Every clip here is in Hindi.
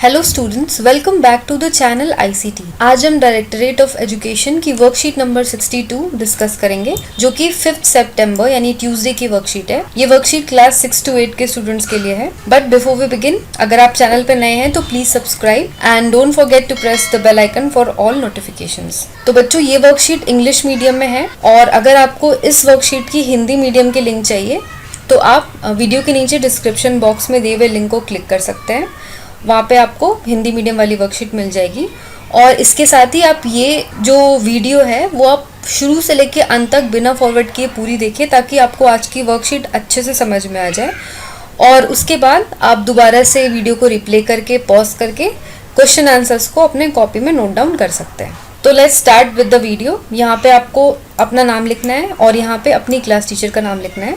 Hello students, welcome back to the channel ICT। आज हम डायरेक्टरेट ऑफ एजुकेशन की वर्कशीट नंबर 62 डिस्कस करेंगे, जो कि 5 सितंबर यानी ट्यूसडे की वर्कशीट है। ये वर्कशीट क्लास 6 to 8 के स्टूडेंट्स के लिए है। बट बिफोर वी बिगिन, अगर आप चैनल पर नए हैं तो please subscribe and don't forget to press the bell icon for all notifications. तो बच्चों, ये वर्कशीट इंग्लिश मीडियम में है और अगर आपको इस वर्कशीट की हिंदी मीडियम के लिंक चाहिए तो आप वीडियो के नीचे डिस्क्रिप्शन बॉक्स में दिए हुए लिंक को क्लिक कर सकते हैं। वहाँ पे आपको हिंदी मीडियम वाली वर्कशीट मिल जाएगी। और इसके साथ ही आप ये जो वीडियो है वो आप शुरू से लेके अंत तक बिना फॉरवर्ड किए पूरी देखिए, ताकि आपको आज की वर्कशीट अच्छे से समझ में आ जाए। और उसके बाद आप दोबारा से वीडियो को रिप्ले करके पॉज करके क्वेश्चन आंसर्स को अपने कॉपी में नोट डाउन कर सकते हैं। तो let's start with the video. यहाँ पे आपको अपना नाम लिखना है और यहाँ पे अपनी क्लास टीचर का नाम लिखना है।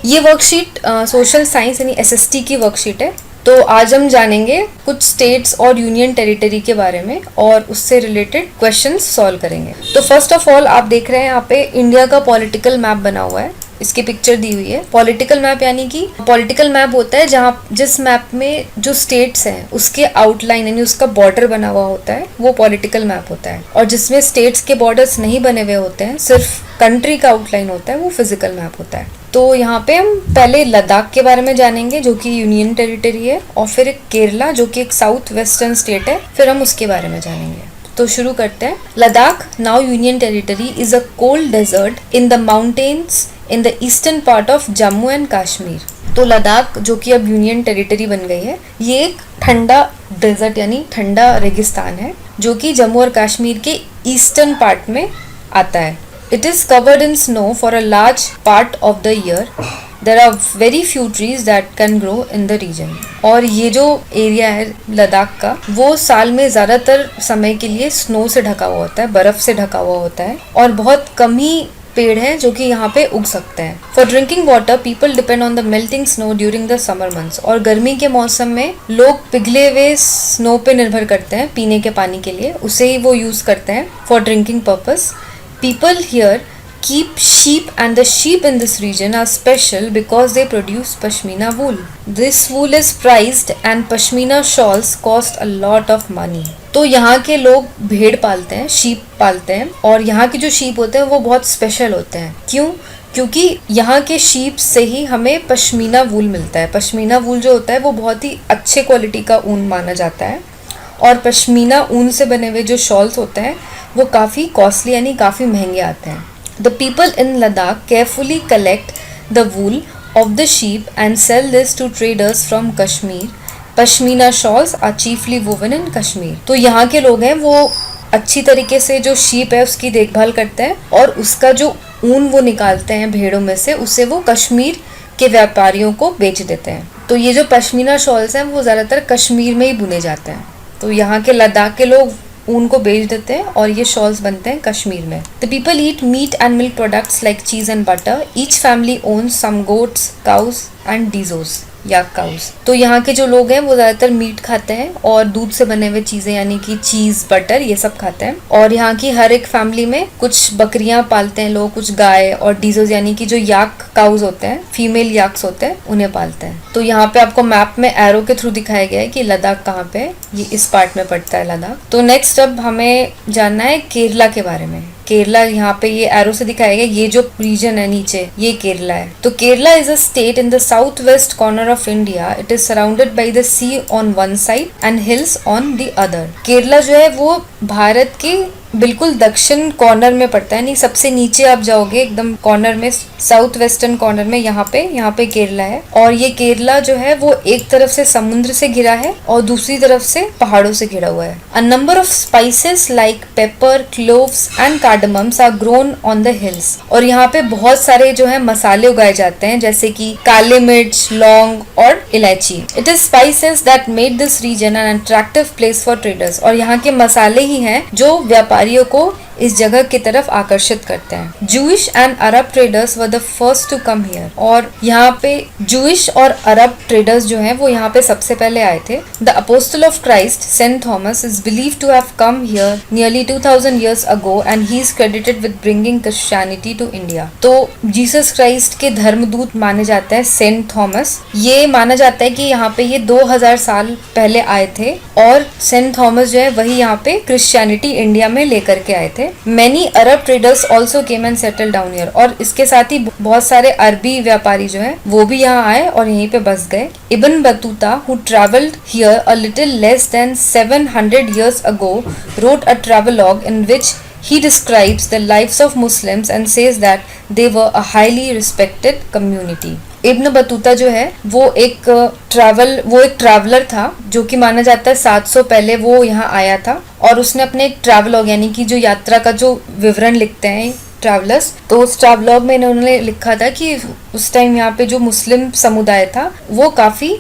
ये वर्कशीट सोशल साइंस यानी SST की वर्कशीट है। तो आज हम जानेंगे कुछ स्टेट्स और यूनियन टेरिटरी के बारे में और उससे रिलेटेड क्वेश्चंस सॉल्व करेंगे। तो फर्स्ट ऑफ ऑल आप देख रहे हैं यहाँ पे इंडिया का पॉलिटिकल मैप बना हुआ है, इसकी पिक्चर दी हुई है। पॉलिटिकल मैप यानी कि पॉलिटिकल मैप होता है जहाँ जिस मैप में जो स्टेट्स हैं उसके आउटलाइन यानी उसका बॉर्डर बना हुआ होता है, वो पॉलिटिकल मैप होता है। और जिसमें स्टेट्स के बॉर्डर्स नहीं बने हुए होते हैं, सिर्फ कंट्री का आउटलाइन होता है, वो फिजिकल मैप होता है। तो यहाँ पे हम पहले लद्दाख के बारे में जानेंगे जो कि यूनियन टेरिटरी है, और फिर एक केरला जो कि एक साउथ वेस्टर्न स्टेट है, फिर हम उसके बारे में जानेंगे। तो शुरू करते हैं। Ladakh, now union territory, is a cold desert in the mountains in the eastern part of Jammu and Kashmir. तो लद्दाख जो कि अब यूनियन टेरिटरी बन गई है, ये एक ठंडा डेजर्ट यानी ठंडा रेगिस्तान है जो कि जम्मू और कश्मीर के ईस्टर्न पार्ट में आता है। It is covered in snow for a large part of the year. There are very few trees that can grow in the region. और ये जो एरिया है लद्दाख का, वो साल में ज़्यादातर समय के लिए स्नो से ढका हुआ होता है, बर्फ़ से ढका हुआ होता है, और बहुत कम ही पेड़ हैं जो कि यहाँ पे उग सकते हैं। For drinking water people depend on the melting snow during the summer months. और गर्मी के मौसम में लोग पिघले हुए स्नो पे निर्भर करते हैं पीने के पानी के लिए, उसे ही वो यूज़ करते हैं for drinking purpose. People here keep sheep and the sheep in this region are special because they produce pashmina wool. This wool is prized and pashmina shawls cost a lot of money. तो यहाँ के लोग भेड़ पालते हैं, शीप पालते हैं, और यहाँ के जो शीप होते हैं वो बहुत स्पेशल होते हैं। क्यों? क्योंकि यहाँ के शीप से ही हमें पश्मीना वूल मिलता है। पश्मीना वूल जो होता है वो बहुत ही अच्छे क्वालिटी का ऊन माना जाता है, और पश्मीना ऊन से बने हुए जो शॉल्स होते हैं वो काफ़ी कॉस्टली यानी काफ़ी महंगे आते हैं। The people in Ladakh carefully collect the wool of the sheep and sell this to traders from Kashmir. Pashmina shawls are chiefly woven in Kashmir. तो यहाँ के लोग हैं वो अच्छी तरीके से जो शीप है उसकी देखभाल करते हैं, और उसका जो ऊन वो निकालते हैं भेड़ों में से, उससे वो कश्मीर के व्यापारियों को बेच देते हैं। तो ये जो पश्मीना शॉल्स हैं वो ज़्यादातर कश्मीर में ही बुने जाते हैं। तो यहाँ के लद्दाख के लोग ऊन को बेच देते हैं और ये शॉल्स बनते हैं कश्मीर में। The people eat meat and milk products like cheese and butter. Each family owns some goats, cows and dzos या काउस। तो यहाँ के जो लोग हैं वो ज़्यादातर मीट खाते हैं और दूध से बने हुए चीज़ें यानी कि चीज़, बटर, ये सब खाते हैं। और यहाँ की हर एक फैमिली में कुछ बकरियाँ पालते हैं लोग, कुछ गाय, और डीजोस यानी कि जो याक काउस होते हैं, फीमेल याक्स होते हैं, उन्हें पालते हैं। तो यहाँ पे आपको मैप में एरो के थ्रू दिखाया गया है कि लद्दाख कहाँ पे है। ये इस पार्ट में पड़ता है लद्दाख। तो नेक्स्ट अब हमें जानना है केरला के बारे में। केरला यहाँ पे ये एरो से दिखाया गया, ये जो रीजन है नीचे, ये केरला है। तो Kerala is a state in the south west corner of India. It is surrounded by the sea on one side and hills on the other. Kerala जो है वो भारत के बिल्कुल दक्षिण कॉर्नर में पड़ता है, नहीं सबसे नीचे आप जाओगे एकदम कॉर्नर में, साउथ वेस्टर्न कॉर्नर में, यहाँ पे केरला है। और ये केरला जो है वो एक तरफ से समुद्र से घिरा है और दूसरी तरफ से पहाड़ों से घिरा हुआ है। A number of spices like pepper, cloves and cardamoms are grown on the hills. और यहाँ पे बहुत सारे जो है मसाले उगाए जाते हैं, जैसे कि काले मिर्च, लौंग और इलायची। It is spices that made this region an attractive place for traders. और यहाँ के मसाले ही हैं जो व्यापारियों को इस जगह की तरफ आकर्षित करते हैं। Jewish and Arab traders were the first to come here, और यहाँ पे जूइश और अरब ट्रेडर्स जो हैं वो यहाँ पे सबसे पहले आए थे। The apostle of Christ Saint Thomas is believed to have come here nearly 2000 years ago and he is credited with bringing Christianity to India। तो जीसस क्राइस्ट के धर्मदूत माने जाते हैं सेंट थॉमस। ये माना जाता है कि यहाँ पे ये 2000 साल पहले आए थे और सेंट थॉमस जो है वही यहाँ पे क्रिश्चियनिटी इंडिया में लेकर के आए थे। Many Arab traders also came and settled down here, और इसके साथ ही बहुत सारे अरबी व्यापारी जो हैं वो भी यहाँ आए और यहीं पे बस गए। Ibn Battuta who traveled here a little less than 700 years ago wrote a travelogue in which he describes the lives of Muslims and says that they were a highly respected community। Ibn Battuta जो है वो एक ट्रैवलर था जो कि माना जाता है 700 पहले वो यहाँ आया था, और उसने अपने एक ट्रैवलॉग यानी कि जो यात्रा का जो विवरण लिखते हैं ट्रैवलर्स, तो उस ट्रैवलॉग में इन्होंने लिखा था कि उस टाइम यहाँ पे जो मुस्लिम समुदाय था वो काफी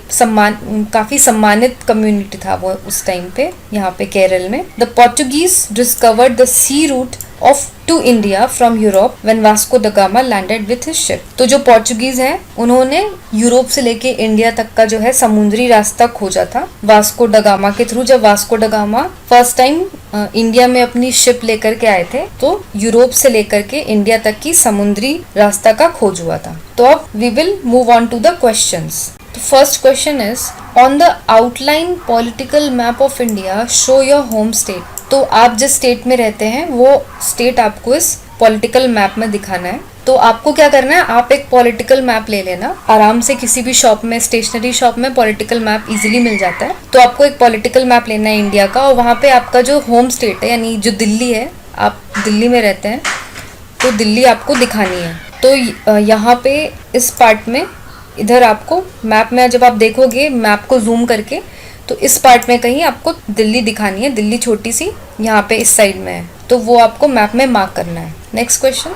सम्मानित कम्युनिटी था वो उस टाइम पे यहाँ पे केरल में। The Portuguese discovered the sea route of to India from Europe when Vasco da Gama landed with his ship. तो जो पोर्चुगीज हैं उन्होंने यूरोप से लेके इंडिया तक का जो है समुद्री रास्ता खोजा था वास्को ड गामा के थ्रू। जब Vasco da Gama first time India में अपनी शिप लेकर के आए थे तो यूरोप से लेकर के इंडिया तक की समुद्री रास्ता का खोज हुआ था। तो अब we will move on to the questions. The first question is, on the outline political map of India, show your home state। तो आप जिस स्टेट में रहते हैं वो स्टेट आपको इस पॉलिटिकल मैप में दिखाना है। तो आपको क्या करना है, आप एक पॉलिटिकल मैप ले लेना आराम से, किसी भी शॉप में, स्टेशनरी शॉप में पॉलिटिकल मैप इजीली मिल जाता है। तो आपको एक पॉलिटिकल मैप लेना है इंडिया का, और वहाँ पे आपका जो होम स्टेट है यानी जो दिल्ली है, आप दिल्ली में रहते हैं तो दिल्ली आपको दिखानी है। तो यहाँ पे इस पार्ट में इधर आपको मैप में जब आप देखोगे मैप को जूम करके तो इस पार्ट में कहीं आपको दिल्ली दिखानी है। दिल्ली छोटी सी यहाँ पे इस साइड में है, तो वो आपको मैप में मार्क करना है। Next question,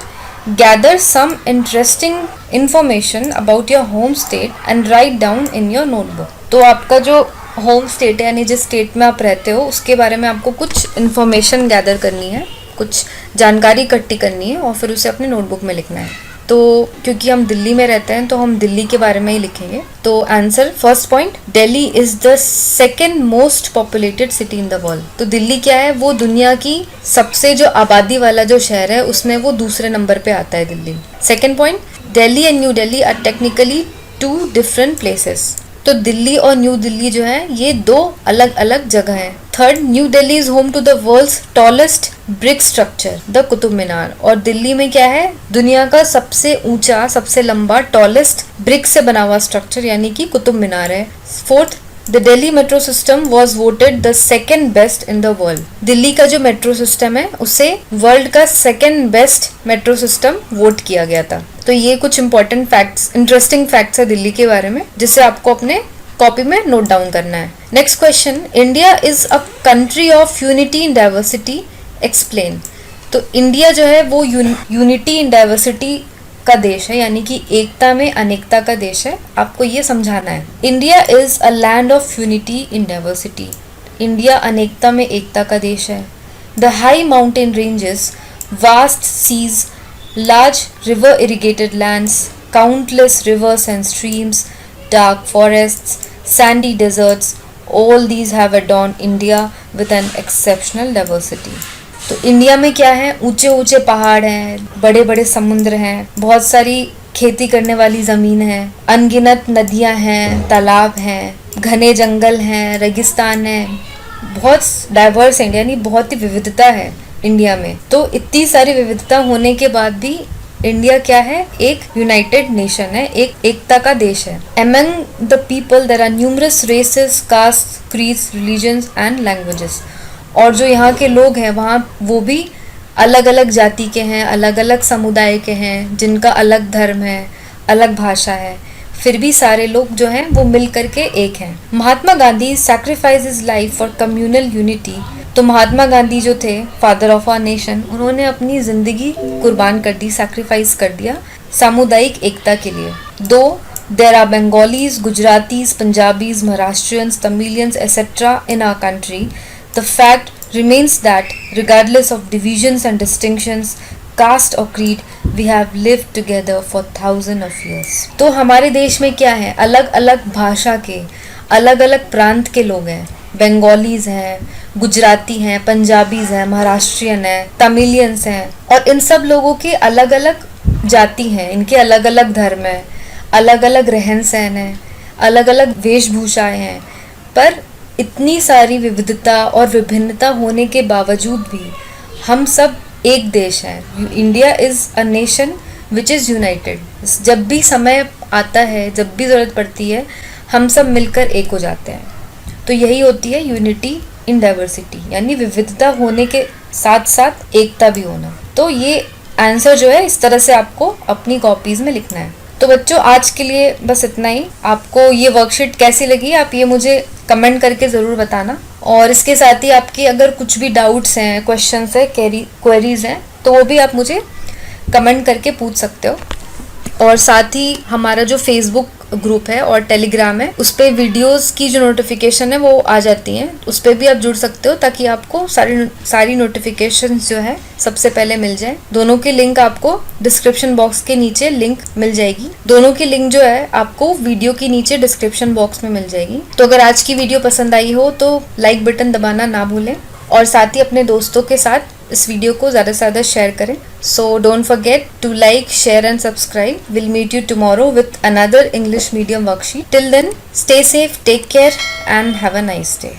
gather some interesting information about your home state and write down in your notebook. तो आपका जो होम स्टेट है यानी जिस स्टेट में आप रहते हो उसके बारे में आपको कुछ इंफॉर्मेशन गैदर करनी है, कुछ जानकारी इकट्ठी करनी है और फिर उसे अपने नोटबुक में लिखना है। तो क्योंकि हम दिल्ली में रहते हैं तो हम दिल्ली के बारे में ही लिखेंगे। तो answer, first point, Delhi is the second most populated city in the world. तो दिल्ली क्या है, वो दुनिया की सबसे जो आबादी वाला जो शहर है उसमें वो दूसरे नंबर पे आता है Delhi. Second point, Delhi and New Delhi are technically two different places. तो दिल्ली और न्यू दिल्ली जो है ये दो अलग अलग जगह हैं। Third, New Delhi is home to the world's tallest brick structure, the Qutub Minar. और दिल्ली में क्या है, दुनिया का सबसे ऊंचा, सबसे लंबा, टॉलेस्ट ब्रिक से बना हुआ स्ट्रक्चर यानी कि कुतुब मीनार है। Fourth, the Delhi metro system was voted the second best in the world. Delhi का जो मेट्रो सिस्टम है उसे वर्ल्ड का second best metro system vote किया गया था। तो ये कुछ इंपॉर्टेंट फैक्ट्स, इंटरेस्टिंग फैक्ट्स है दिल्ली के बारे में जिसे आपको अपने कॉपी में नोट डाउन करना है। Next question, India is a country of unity in diversity, explain. तो इंडिया जो है वो यूनिटी इन डाइवर्सिटी का देश है यानी कि एकता में अनेकता का देश है, आपको ये समझाना है। India is a land of unity in diversity, India अनेकता में एकता का देश है। The high mountain ranges, vast seas, large river irrigated lands, countless rivers and streams, dark forests, sandy deserts, all these have adorned India with an exceptional diversity। तो इंडिया में क्या है, ऊंचे ऊंचे पहाड़ हैं, बड़े बड़े समुद्र हैं, बहुत सारी खेती करने वाली ज़मीन है, अनगिनत नदियां हैं, तालाब हैं, घने जंगल हैं, रेगिस्तान है, बहुत डाइवर्स है यानी बहुत ही विविधता है इंडिया में। तो इतनी सारी विविधता होने के बाद भी इंडिया क्या है, एक यूनाइटेड नेशन है, एक एकता का देश है। Among the people there are numerous races, castes, creeds, religions and languages। और जो यहाँ के लोग हैं वहाँ वो भी अलग अलग जाति के हैं, अलग अलग समुदाय के हैं, जिनका अलग धर्म है, अलग भाषा है, फिर भी सारे लोग जो हैं वो मिल करके एक हैं। Mahatma Gandhi sacrifice his life for communal unity. तो महात्मा गांधी जो थे, फादर ऑफ आवर नेशन, उन्होंने अपनी जिंदगी कुर्बान कर दी, सैक्रिफाइस कर दिया सामुदायिक एकता के लिए। Though there are Bengalis, Gujaratis, Punjabis, Maharashtrians, Tamilians etcetera in our country, the fact remains that regardless of divisions and distinctions, caste or creed, we have lived together for thousands of years. तो हमारे देश में क्या है, अलग अलग भाषा के, अलग अलग प्रांत के लोग हैं. बंगालीज हैं, गुजराती हैं, पंजाबीज हैं, महाराष्ट्रियन हैं, तमिलियंस हैं, और इन सब लोगों की अलग अलग जाति हैं, इनके अलग अलग धर्म हैं, अलग अलग रहन सहन है, अलग अलग वेशभूषाएं हैं. पर इतनी सारी विविधता और विभिन्नता होने के बावजूद भी हम सब एक देश हैं. India is a nation which is United. जब भी समय आता है, जब भी ज़रूरत पड़ती है, हम सब मिलकर एक हो जाते हैं. तो यही होती है यूनिटी इन डाइवर्सिटी, यानी विविधता होने के साथ साथ एकता भी होना. तो ये आंसर जो है इस तरह से आपको अपनी कॉपीज़ में लिखना है. तो बच्चों, आज के लिए बस इतना ही. आपको ये वर्कशीट कैसी लगी आप ये मुझे कमेंट करके ज़रूर बताना. और इसके साथ ही आपकी अगर कुछ भी डाउट्स हैं, क्वेश्चंस हैं, क्वेरीज हैं, तो वो भी आप मुझे कमेंट करके पूछ सकते हो. और साथ ही हमारा जो फेसबुक ग्रुप है और टेलीग्राम है, उस पर वीडियोस की जो नोटिफिकेशन है वो आ जाती हैं. उस पर भी आप जुड़ सकते हो ताकि आपको सारी नोटिफिकेशंस जो है सबसे पहले मिल जाए. दोनों की लिंक आपको डिस्क्रिप्शन बॉक्स के नीचे लिंक मिल जाएगी. दोनों की लिंक जो है आपको वीडियो के नीचे डिस्क्रिप्शन बॉक्स में मिल जाएगी. तो अगर आज की वीडियो पसंद आई हो तो लाइक बटन दबाना ना भूलें, और साथ ही अपने दोस्तों के साथ इस वीडियो को ज़्यादा से ज़्यादा शेयर करें. So don't forget to like, share and subscribe. Will meet you tomorrow with another English medium worksheet. Till then, stay safe, take care and have a nice day.